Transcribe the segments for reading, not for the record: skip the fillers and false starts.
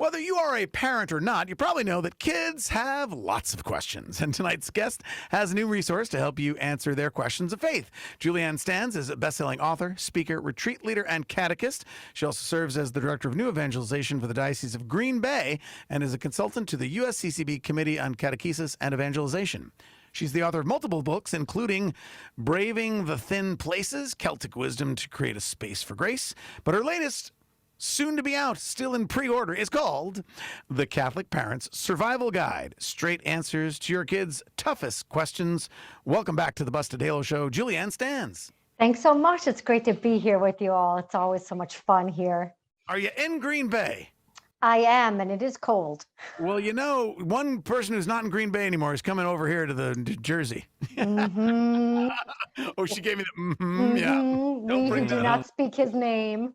Whether you are a parent or not, you probably know that kids have lots of questions. And tonight's guest has a new resource to help you answer their questions of faith. Julianne Stanz is a best-selling author, speaker, retreat leader, and catechist. She also serves as the director of new evangelization for the Diocese of Green Bay and is a consultant to the USCCB Committee on Catechesis and Evangelization. She's the author of multiple books, including Braving the Thin Places, Celtic Wisdom to Create a Space for Grace. But her latest, soon to be out, still in pre-order, is called The Catholic Parent's Survival Guide, Straight Answers to Your Kids' Toughest Questions. Welcome back to the Busted Halo Show, Julianne Stanz. Thanks so much. It's great to be here with you all. It's always so much fun here. Are you in Green Bay? I am, and it is cold. Well, you know, one person who's not in Green Bay anymore is coming over here to the New Jersey. Mm-hmm. Oh, she gave me the yeah. Don't We do not speak his name.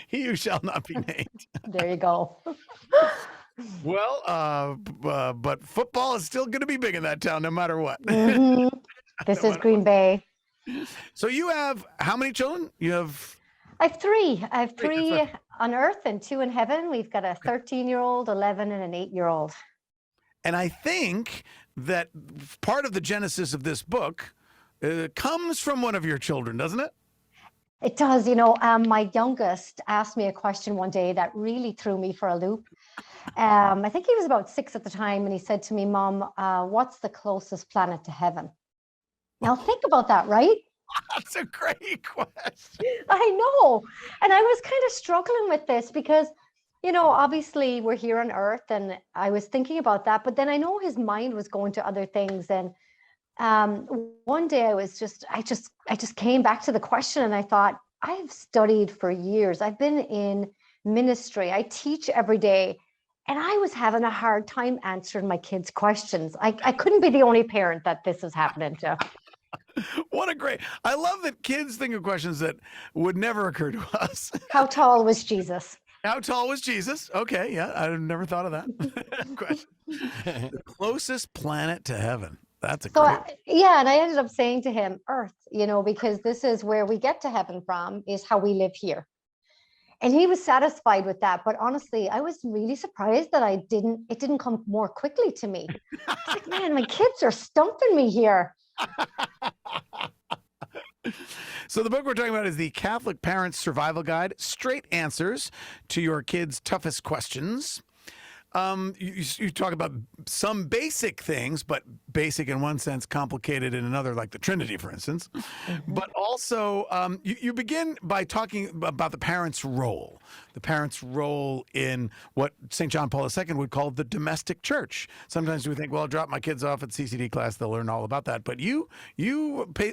He who shall not be named. There you go. Well, but football is still going to be big in that town, no matter what. Mm-hmm. This is Green Bay. So you have how many children? You have. I have three. I have three on earth and two in heaven. We've got a 13-year-old, 11, and an 8-year-old. And I think that part of the genesis of this book comes from one of your children, doesn't it? It does. You know, my youngest asked me a question one day that really threw me for a loop. I think he was about 6 at the time, and he said to me, "Mom, what's the closest planet to heaven?" Now think about that, right? That's a great question. I know. And I was kind of struggling with this because, you know, obviously we're here on Earth, and I was thinking about that, but then I know his mind was going to other things. And one day I just came back to the question, and I thought, I've studied for years. I've been in ministry. I teach every day. And I was having a hard time answering my kids' questions. I couldn't be the only parent that this is happening to. What a great, I love that kids think of questions that would never occur to us. How tall was Jesus? How tall was Jesus? Okay, yeah, I've never thought of that question. The closest planet to heaven. That's a great. Yeah, and I ended up saying to him, Earth, you know, because this is where we get to heaven from, is how we live here. And he was satisfied with that. But honestly, I was really surprised that it didn't come more quickly to me. I was like, man, my kids are stumping me here. So the book we're talking about is The Catholic Parent's Survival Guide, Straight Answers to Your Kids' Toughest Questions. You talk about some basic things, but basic in one sense, complicated in another, like the Trinity, for instance. Mm-hmm. But also, you begin by talking about the parent's role in what St. John Paul II would call the domestic church. Sometimes we think, well, I'll drop my kids off at CCD class, they'll learn all about that. But you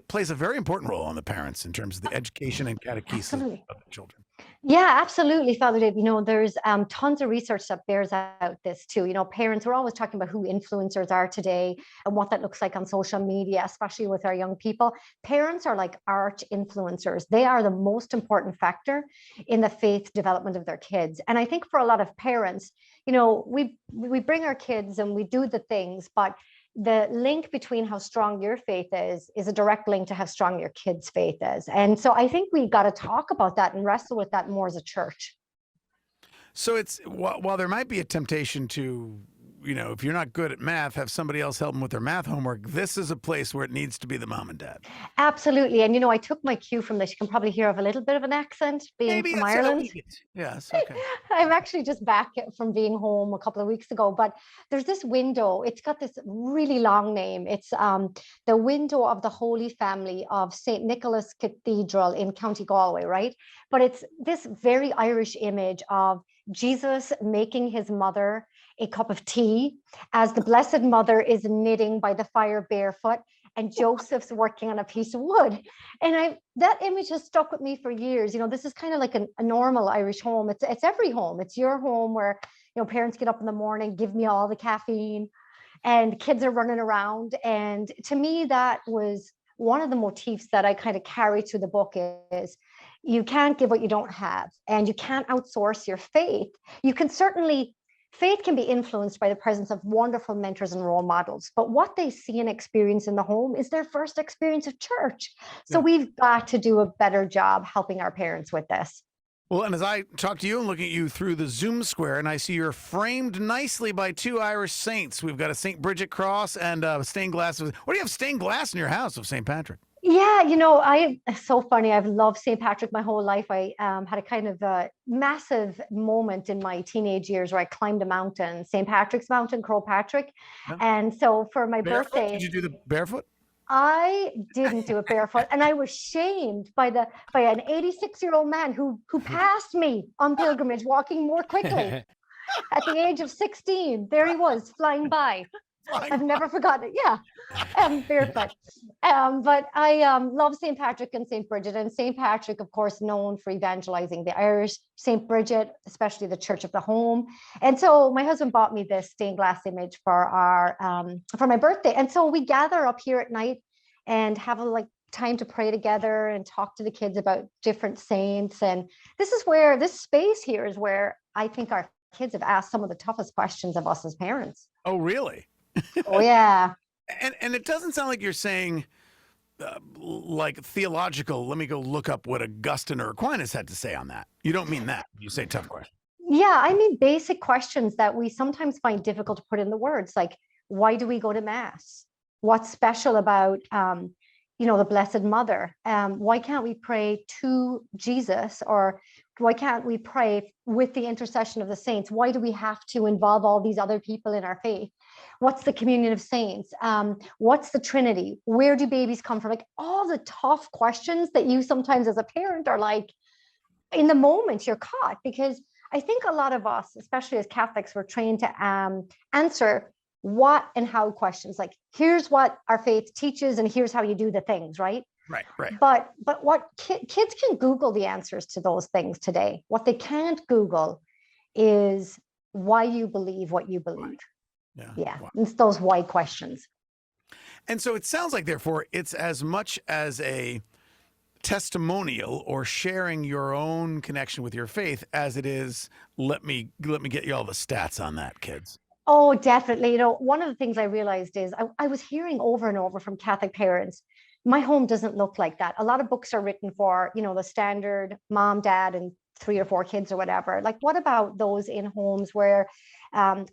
plays a very important role on the parents in terms of the education and catechesis of the children. Yeah, absolutely, Father Dave. You know, there's tons of research that bears out this too. You know, parents, we're always talking about who influencers are today and what that looks like on social media, especially with our young people. Parents are like arch influencers. They are the most important factor in the faith development of their kids. And I think for a lot of parents, you know, we bring our kids and we do the things, but the link between how strong your faith is a direct link to how strong your kids' faith is. And so I think we've got to talk about that and wrestle with that more as a church. So it's, while there might be a temptation to, you know, if you're not good at math, have somebody else help them with their math homework, this is a place where it needs to be the mom and dad. Absolutely. And, you know, I took my cue from this. You can probably hear of a little bit of an accent being from Ireland. Yes. Okay. I'm actually just back from being home a couple of weeks ago, but there's this window. It's got this really long name. It's the window of the Holy Family of St. Nicholas Cathedral in County Galway, right? But it's this very Irish image of Jesus making his mother a cup of tea as the Blessed Mother is knitting by the fire barefoot, and Joseph's working on a piece of wood. And that image has stuck with me for years. You know, this is kind of like a normal Irish home. It's every home. It's your home where, you know, parents get up in the morning, give me all the caffeine, and kids are running around. And to me, that was one of the motifs that I kind of carry through the book is you can't give what you don't have, and you can't outsource your faith. You can certainly Faith can be influenced by the presence of wonderful mentors and role models, but what they see and experience in the home is their first experience of church. So we've got to do a better job helping our parents with this. Well, and as I talk to you and looking at you through the Zoom square, and I see you're framed nicely by two Irish saints. We've got a St. Bridget cross and stained glass. What do you have stained glass in your house of St. Patrick? Yeah, it's so funny. I've loved St. Patrick my whole life. I had a kind of a massive moment in my teenage years where I climbed a mountain, St. Patrick's Mountain, Crow Patrick. Yeah. And so for my Barefoot? Did birthday, you do the barefoot? I didn't do it barefoot, and I was shamed by an 86-year-old man who passed me on pilgrimage, walking more quickly at the age of 16. There he was, flying by. I've never forgotten it. Yeah, barefoot. But I love St. Patrick and St. Bridget. And St. Patrick, of course, known for evangelizing the Irish. St. Bridget, especially the Church of the Home. And so my husband bought me this stained glass image for my birthday. And so we gather up here at night and have a time to pray together and talk to the kids about different saints. And this space here is where I think our kids have asked some of the toughest questions of us as parents. Oh, really? Oh, yeah. And it doesn't sound like you're saying like theological. Let me go look up what Augustine or Aquinas had to say on that. You don't mean that. You say tough question. Yeah, I mean basic questions that we sometimes find difficult to put in the words, like why do we go to mass? What's special about the Blessed Mother? Why can't we pray to Jesus, or why can't we pray with the intercession of the saints? Why do we have to involve all these other people in our faith? What's the communion of saints? What's the Trinity? Where do babies come from? Like all the tough questions that you sometimes as a parent are like, in the moment you're caught, because I think a lot of us, especially as Catholics, we're trained to answer what and how questions, like here's what our faith teaches and here's how you do the things, right? Right. But what kids can Google the answers to those things today. What they can't Google is why you believe what you believe. Yeah. Wow. It's those why questions. And so it sounds like, therefore, it's as much as a testimonial or sharing your own connection with your faith as it is, let me get you all the stats on that, kids. Oh, definitely. One of the things I realized is I was hearing over and over from Catholic parents, my home doesn't look like that. A lot of books are written for, the standard mom, dad, and 3 or 4 kids or whatever. Like, what about those in homes where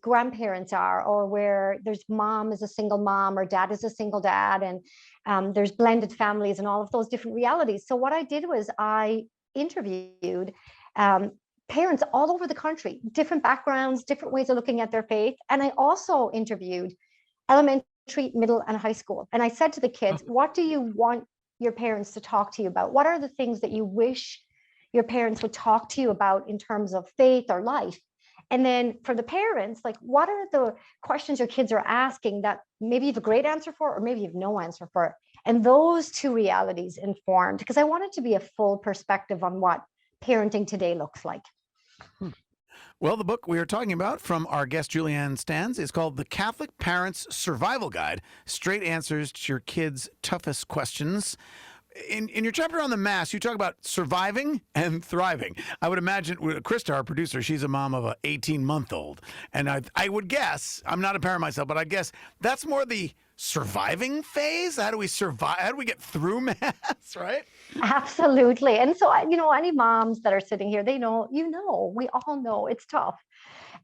grandparents are, or where there's mom is a single mom or dad is a single dad, and there's blended families and all of those different realities. So what I did was I interviewed parents all over the country, different backgrounds, different ways of looking at their faith. And I also interviewed elementary, middle, and high school. And I said to the kids, what do you want your parents to talk to you about? What are the things that you wish your parents would talk to you about in terms of faith or life? And then for the parents, like, what are the questions your kids are asking that maybe you have a great answer for, or maybe you have no answer for? And those two realities informed, because I wanted to be a full perspective on what parenting today looks like. Well, the book we are talking about from our guest Julianne Stanz is called The Catholic Parent's Survival Guide, Straight Answers to Your Kids' Toughest Questions. In your chapter on the Mass, you talk about surviving and thriving. I would imagine, Krista, our producer, she's a mom of an 18-month-old. And I would guess, I'm not a parent myself, but I guess that's more the surviving phase. How do we survive? How do we get through Mass, right? Absolutely. And so, any moms that are sitting here, they know, we all know it's tough.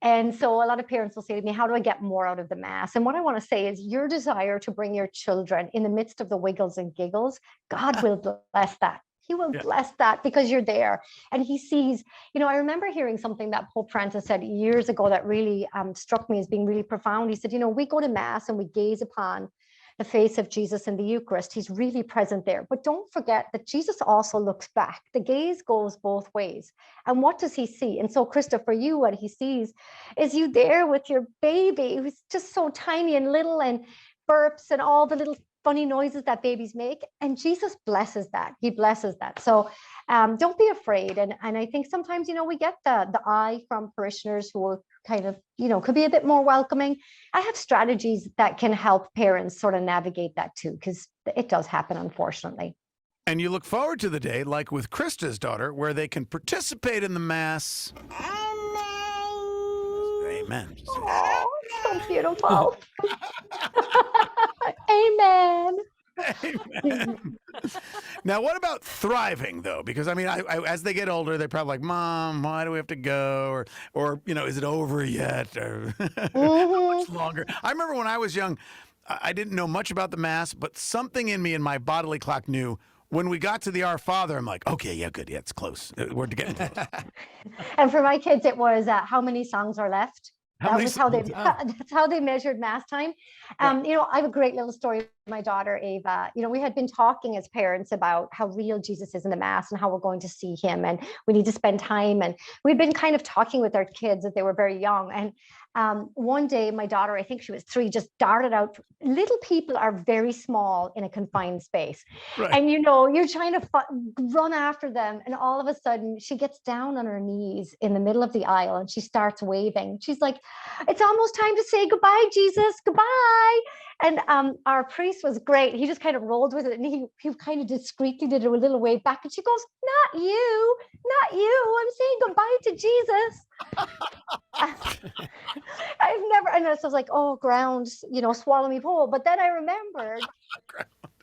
And so a lot of parents will say to me, how do I get more out of the Mass? And what I want to say is your desire to bring your children in the midst of the wiggles and giggles, God will bless that. He will bless that, because you're there. And he sees, I remember hearing something that Pope Francis said years ago that really struck me as being really profound. He said, we go to Mass and we gaze upon the face of Jesus in the Eucharist. He's really present there. But don't forget that Jesus also looks back. The gaze goes both ways. And what does he see? And so, Krista, for you, what he sees is you there with your baby, who's just so tiny and little, and burps and all the little funny noises that babies make. And Jesus blesses that. He blesses that. So don't be afraid. And I think sometimes, we get the eye from parishioners who will kind of, could be a bit more welcoming. I have strategies that can help parents sort of navigate that too, because it does happen, unfortunately. And you look forward to the day, like with Krista's daughter, where they can participate in the Mass. Amen. Oh, so beautiful. Amen. Amen. Now, what about thriving though? Because I mean, as they get older, they're probably like, "Mom, why do we have to go?" Or is it over yet? Or how Hmm. much longer? I remember when I was young, I didn't know much about the mass, but something in me in my bodily clock knew when we got to the Our Father. I'm like, okay, yeah, good, yeah, it's close. We're getting close. And for my kids, it was how many songs are left. How That many was how they songs? that's how they measured mass time. Right. I have a great little story with my daughter Ava. We had been talking as parents about how real Jesus is in the mass and how we're going to see him and we need to spend time. And we'd been kind of talking with our kids as they were very young. And one day, my daughter, I think she was 3, just darted out. Little people are very small in a confined space. Right. And you're trying to run after them. And all of a sudden, she gets down on her knees in the middle of the aisle and she starts waving. She's like, "It's almost time to say goodbye, Jesus, goodbye." And our priest was great. He just kind of rolled with it and he kind of discreetly did a little wave back. And she goes, "Not you, not you. I'm saying goodbye to Jesus." I've never, and so I was like, "Oh, ground, swallow me whole." But then I remembered,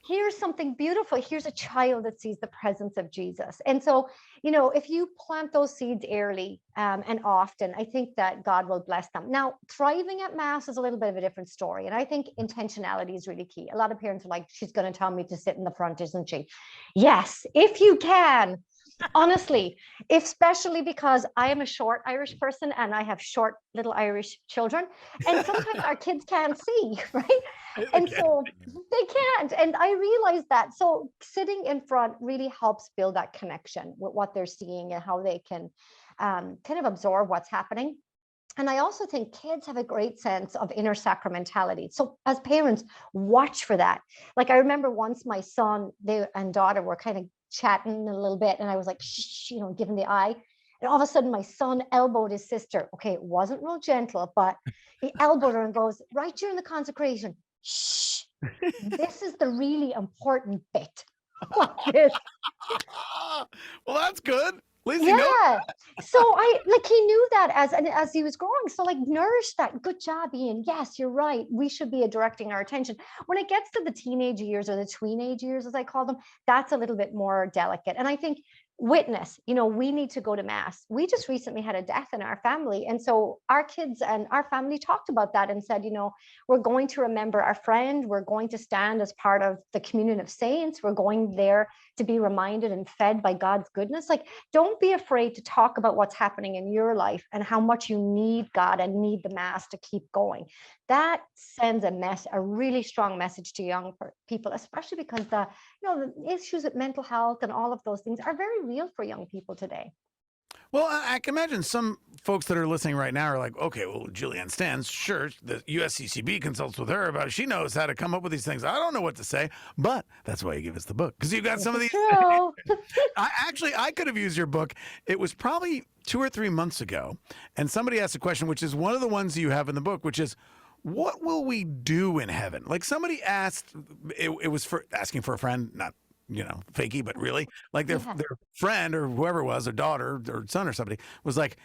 here's something beautiful. Here's a child that sees the presence of Jesus. And so, if you plant those seeds early and often, I think that God will bless them. Now, thriving at Mass is a little bit of a different story. And I think intentionality is really key. A lot of parents are like, "She's going to tell me to sit in the front, isn't she?" Yes, if you can. Honestly, especially because I am a short Irish person and I have short little Irish children. And sometimes our kids can't see, right? And so they can't. And I realized that. So sitting in front really helps build that connection with what they're seeing and how they can kind of absorb what's happening. And I also think kids have a great sense of inner sacramentality. So as parents, watch for that. Like I remember once my son and daughter were kind of chatting a little bit and I was like, shh, giving the eye. And all of a sudden my son elbowed his sister. Okay, it wasn't real gentle, but he elbowed her and goes, "Right during the consecration, shh, this is the really important bit." Like this. Well, that's good. At least you know. Yeah. So he knew that as he was growing. So nourish that. Good job, Ian. Yes, you're right. We should be directing our attention. When it gets to the teenage years or the tweenage years, as I call them, that's a little bit more delicate. And I think witness, we need to go to Mass. We just recently had a death in our family. And so our kids and our family talked about that and said, we're going to remember our friend. We're going to stand as part of the communion of saints. We're going there to be reminded and fed by God's goodness. Don't be afraid to talk about what's happening in your life and how much you need God and need the Mass to keep going. That sends a really strong message to young people, especially because the issues with mental health and all of those things are very real for young people today. Well, I can imagine some folks that are listening right now are like, okay, well, Julianne Stanz, sure, the USCCB consults with her about it. She knows how to come up with these things. I don't know what to say, but that's why you give us the book, because you got some of these. True. I could have used your book. It was probably 2 or 3 months ago, and somebody asked a question, which is one of the ones you have in the book, which is, what will we do in heaven? Like somebody asked, it was for asking for a friend, not fakey, but really like their friend or whoever it was, their daughter or son or somebody was like,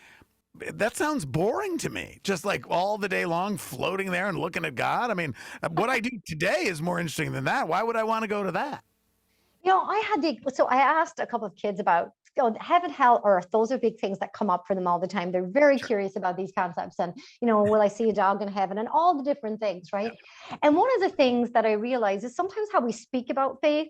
that sounds boring to me. Just like all the day long floating there and looking at God. I mean, what I do today is more interesting than that. Why would I want to go to that? So I asked a couple of kids about heaven, hell, earth. Those are big things that come up for them all the time. They're very curious about these concepts and, will I see a dog in heaven and all the different things, right? And one of the things that I realize is sometimes how we speak about faith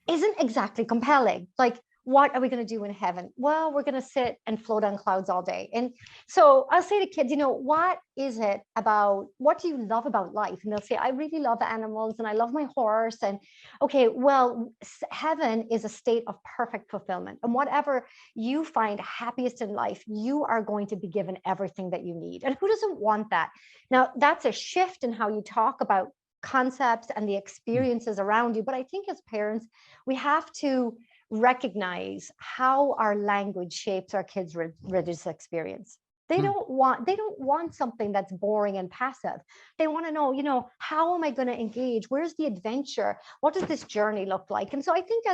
isn't exactly compelling. Like, what are we going to do in heaven? Well, we're going to sit and float on clouds all day. And so I'll say to kids, what do you love about life? And they'll say, "I really love animals and I love my horse." And okay, well, heaven is a state of perfect fulfillment. And whatever you find happiest in life, you are going to be given everything that you need. And who doesn't want that? Now, that's a shift in how you talk about concepts and the experiences around you. But I think as parents, we have to recognize how our language shapes our kids' religious experience. They don't want something that's boring and passive. They want to know, how am I going to engage? Where's the adventure? What does this journey look like? And so I think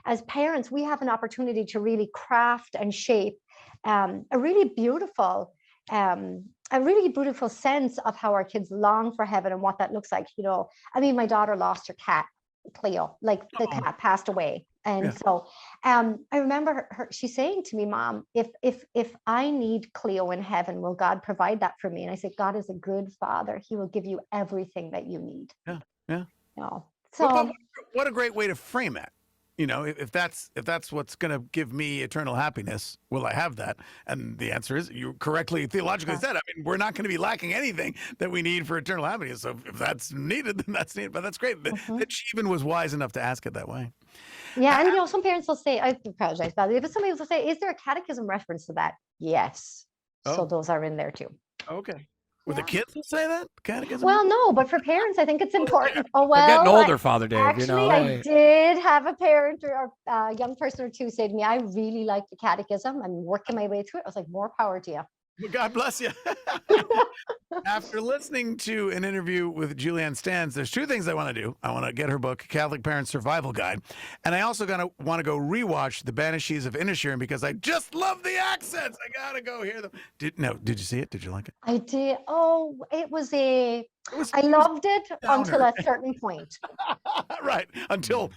as parents, we have an opportunity to really craft and shape a really beautiful sense of how our kids long for heaven and what that looks like. My daughter lost her cat Cleo, like the cat passed away. And Yeah. so I remember she's saying to me, Mom, if I need Cleo in heaven, will God provide that for me? And I said, God is a good father. He will give you everything that you need. Yeah. Yeah. You know? But So what a great way to frame it. You know, if that's what's going to give me eternal happiness, will I have that? And the answer is, you correctly theologically said. I mean, we're not going to be lacking anything that we need for eternal happiness. So if that's needed, then that's needed. But that's great that she even was wise enough to ask it that way. yeah, and you know, some parents will say, I apologize about it, but somebody will say, is there a catechism reference to that? Yes. So those are in there too. Okay. Well, the kids will say that? Catechism? Well, no, but for parents, I think it's important. Oh, They're getting well, older, Father Dave. actually, I did have a parent or a young person or two say to me, I really like the catechism. I'm working my way through it. I was like, more power to you. Well, God bless you. After listening to an interview with Julianne Stanz, there's two things I want to do. I want to get her book, Catholic Parents Survival Guide, and I also want to go rewatch The Banshees of Inisherin because I just love the accents. I gotta go hear them. Did you see it? Did you like it? I did. Oh, I loved it until a certain point. Right, until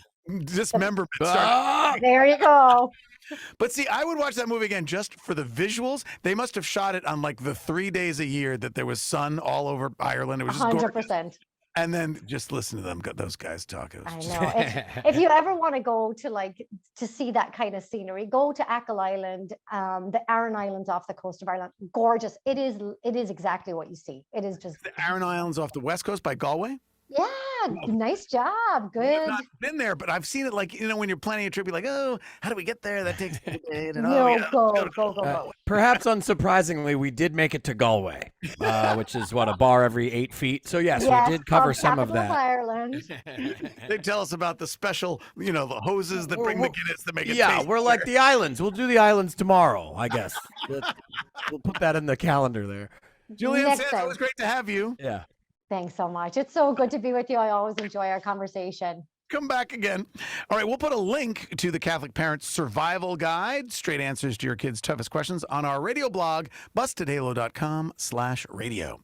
dismemberment started. There you go. But see, I would watch that movie again just for the visuals. They must have shot it on like the 3 days a year that there was sun all over Ireland. It was just 100%. gorgeous. And then just listen to them, those guys talk. I know. If you ever want to go to see that kind of scenery, go to Achill Island, the Aran Islands off the coast of Ireland. Gorgeous. It is exactly what you see. It is just the Aran Islands off the west coast by Galway. Yeah, nice job. Good. I've not been there, but I've seen it. Like, you know, when you're planning a trip, you're like, oh, how do we get there? That takes a day. And go. Perhaps unsurprisingly, we did make it to Galway, which is a bar every 8 feet. So yes, we did cover some of that. Ireland. They tell us about the special, the hoses that bring the Guinness that make it. Yeah, we're like the islands. We'll do the islands tomorrow, I guess. We'll put that in the calendar there. Julianne, it was great to have you. Yeah. Thanks so much. It's so good to be with you. I always enjoy our conversation. Come back again. All right, we'll put a link to the Catholic Parents Survival Guide, straight answers to your kids' toughest questions, on our radio blog, bustedhalo.com/radio.